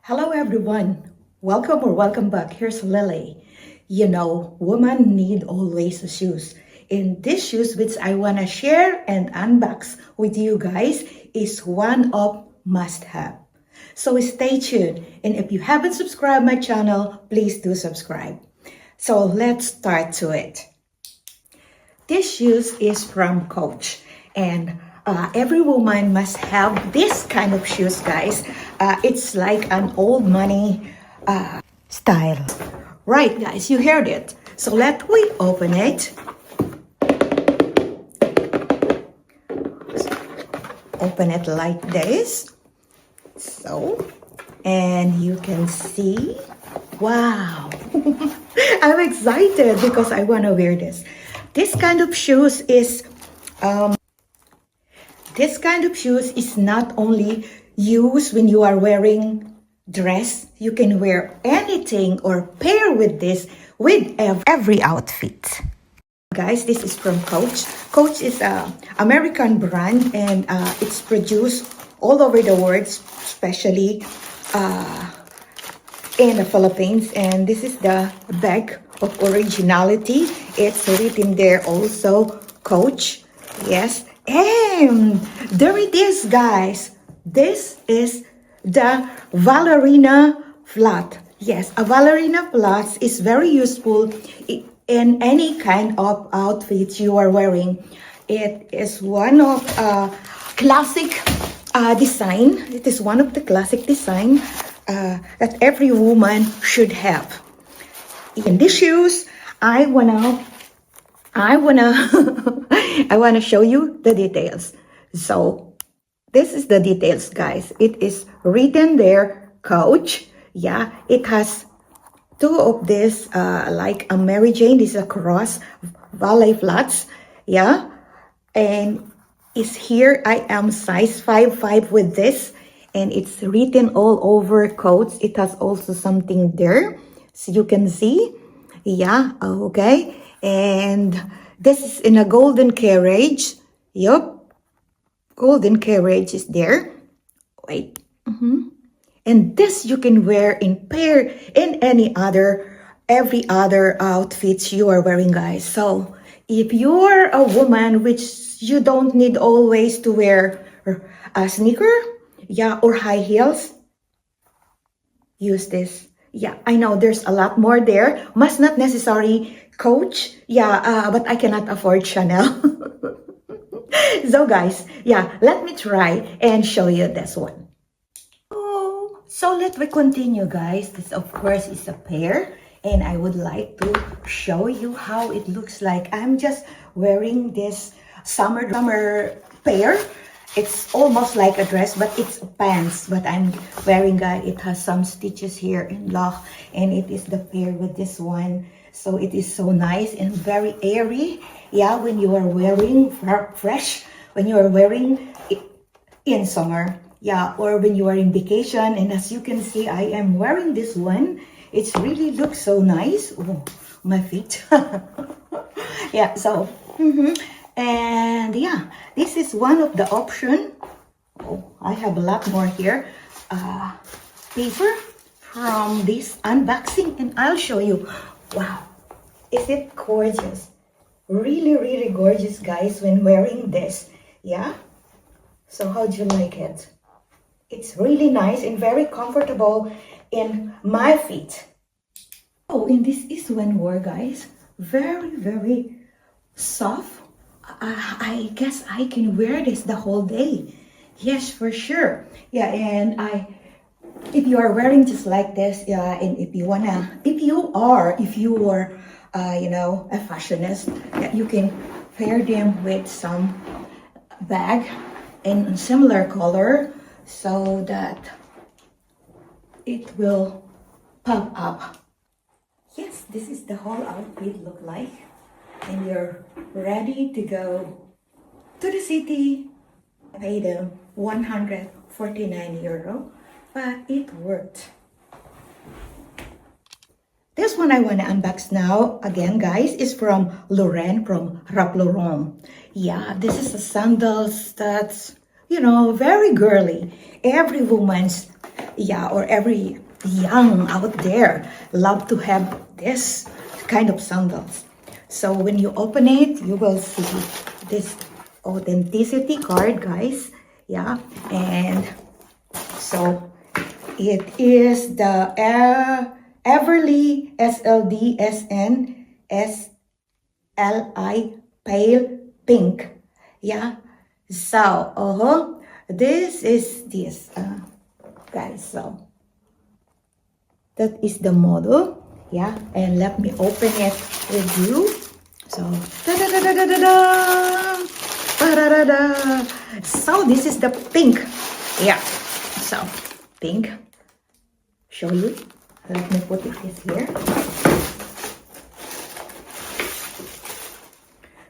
Hello everyone. Welcome back. Here's Lily. Women need always shoes. And this shoes which I want to share and unbox with you guys is one of must have. So stay tuned. And if you haven't subscribed my channel, please do subscribe. So let's start to it. This shoes is from Coach, and every woman must have this kind of shoes, guys. It's like an old money style. Right, guys, you heard it. So let we open it. Open it like this. So, and you can see, wow. I'm excited because I want to wear this. This kind of shoes is not only used when you are wearing dress. You can wear anything or pair with this with every outfit. Guys, this is from Coach. Coach is a American brand, and it's produced all over the world, especially in the Philippines. And this is the bag of originality. It's written there also, Coach. Yes. And there it is, guys. This is the Ballerina flat. Yes, a ballerina flat is very useful in any kind of outfit you are wearing. It is one of classic design. It is one of the classic design that every woman should have. In these shoes, I wanna I wanna show you the details. So this is the details, guys. It is written there, Coach. Yeah, it has two of this, like a Mary Jane. This is a cross ballet flats. Yeah, and it's here. I am size 5'5" with this, and it's written all over Coach. It has also something there, so you can see. Yeah, okay. And this is in a golden carriage. Yup. Golden carriage is there. Wait. And this you can wear in pair in every other outfits you are wearing, guys. So if you're a woman which you don't need always to wear a sneaker, yeah, or high heels, use this. Yeah, I know there's a lot more there. Must not necessarily Coach. Yeah, but I cannot afford Chanel. So guys, yeah, let me try and show you this one. Oh, so let me continue, guys. This of course is a pair, and I would like to show you how it looks like. I'm just wearing this summer pair. It's almost like a dress, but it's pants. But I'm wearing it has some stitches here in lock, and it is the pair with this one. So it is so nice and very airy. Yeah, when you are wearing fresh, when you are wearing it in summer. Yeah, or when you are in vacation. And as you can see, I am wearing this one. It's really looks so nice. Oh, my feet. Yeah, so and yeah, this is one of the option. Oh, I have a lot more here. Paper from this unboxing, and I'll show you. Wow, is it gorgeous? Really, really gorgeous, guys, when wearing this. Yeah, so how'd you like it? It's really nice and very comfortable in my feet. Oh, and this is when wear, guys. Very, very soft. I guess I can wear this the whole day. Yes, for sure. Yeah, and if you are wearing just like this, yeah, and if you are, a fashionist, yeah, you can pair them with some bag in similar color so that it will pop up. Yes, this is the whole outfit look like, and you're ready to go to the city. I paid them 149 euro, but it worked. This one I want to unbox now, again, guys, is from Lauren, from Rap Lauren. Yeah, this is a sandals that's, very girly. Every woman's yeah, or every young out there love to have this kind of sandals. So when you open it, you will see this authenticity card, guys. Yeah, and so it is the Everly SLDSN SLI Pale Pink. Yeah, so this is this guys. So that is the model. Yeah, and let me open it with you. So da da da da da da da da da da. So this is the pink. Yeah, so pink. Show you. Let me put it here.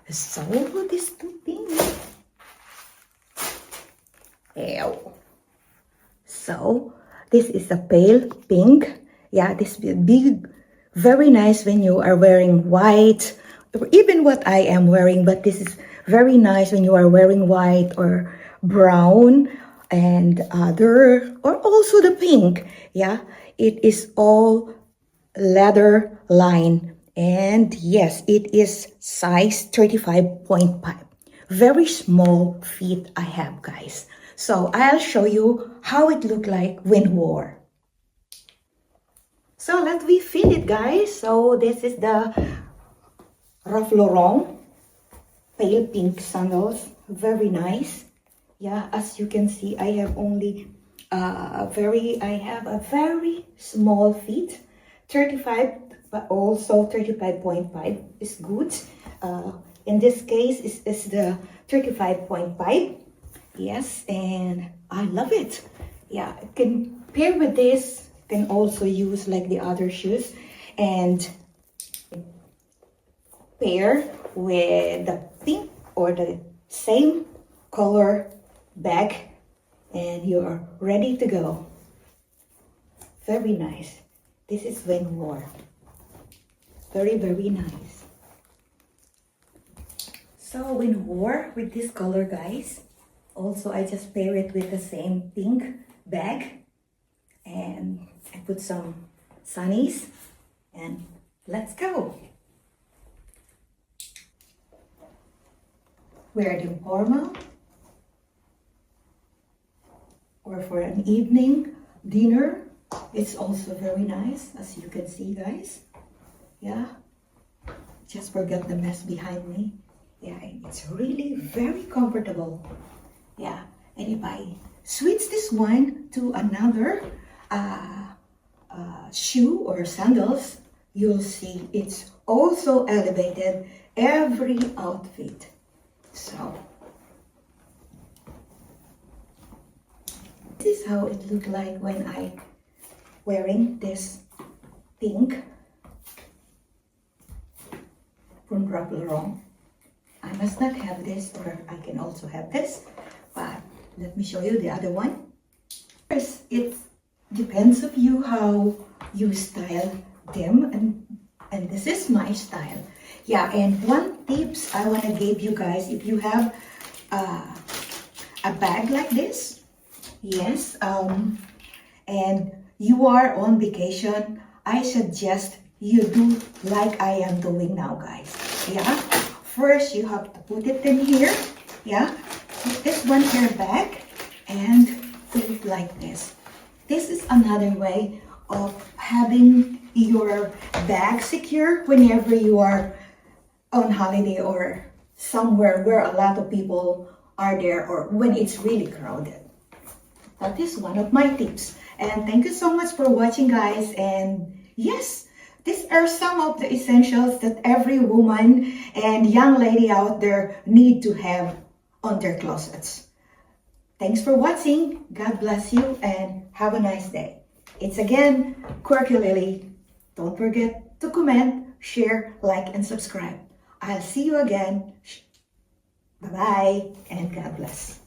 So this two pink. Ew. So this is a pale pink. Yeah, this will be very nice when you are wearing white, or even what I am wearing, but this is very nice when you are wearing white or brown and other, or also the pink. Yeah, it is all leather line, and yes, it is size 35.5. Very small feet I have, guys. So I'll show you how it looked like when wore. So let me fit it, guys. So this is the Ralph Lauren pale pink sandals. Very nice. Yeah, as you can see, I have only a very small feet. 35, but also 35.5 is good. In this case, is the 35.5. Yes, and I love it. Yeah, it can pair with this. Can also use like the other shoes and pair with the pink or the same color bag, and you're ready to go. Very nice. This is when wore. Very, very nice. So when wore with this color, guys, also I just pair it with the same pink bag, and I put some sunnies, and let's go. Wear them formal or for an evening dinner. It's also very nice, as you can see, guys. Yeah, just forget the mess behind me. Yeah, it's really very comfortable. Yeah, and if I switch this one to another shoe or sandals, you'll see it's also elevated every outfit. So this is how it looked like when I wearing this pink from Ralph Lauren. I must not have this, or I can also have this, but let me show you the other one. First, it depends of you how you style them, and this is my style. Yeah, and one tips I want to give you guys, if you have a bag like this, yes, and you are on vacation, I suggest you do like I am doing now, guys. Yeah, first you have to put it in here. Yeah, put this one here back and put it like this. This is another way of having your bag secure whenever you are on holiday or somewhere where a lot of people are there, or when it's really crowded. That is one of my tips. And thank you so much for watching, guys. And yes, these are some of the essentials that every woman and young lady out there need to have on their closets. Thanks for watching. God bless you and have a nice day. It's again, Quirky Lily. Don't forget to comment, share, like, and subscribe. I'll see you again. Bye-bye and God bless.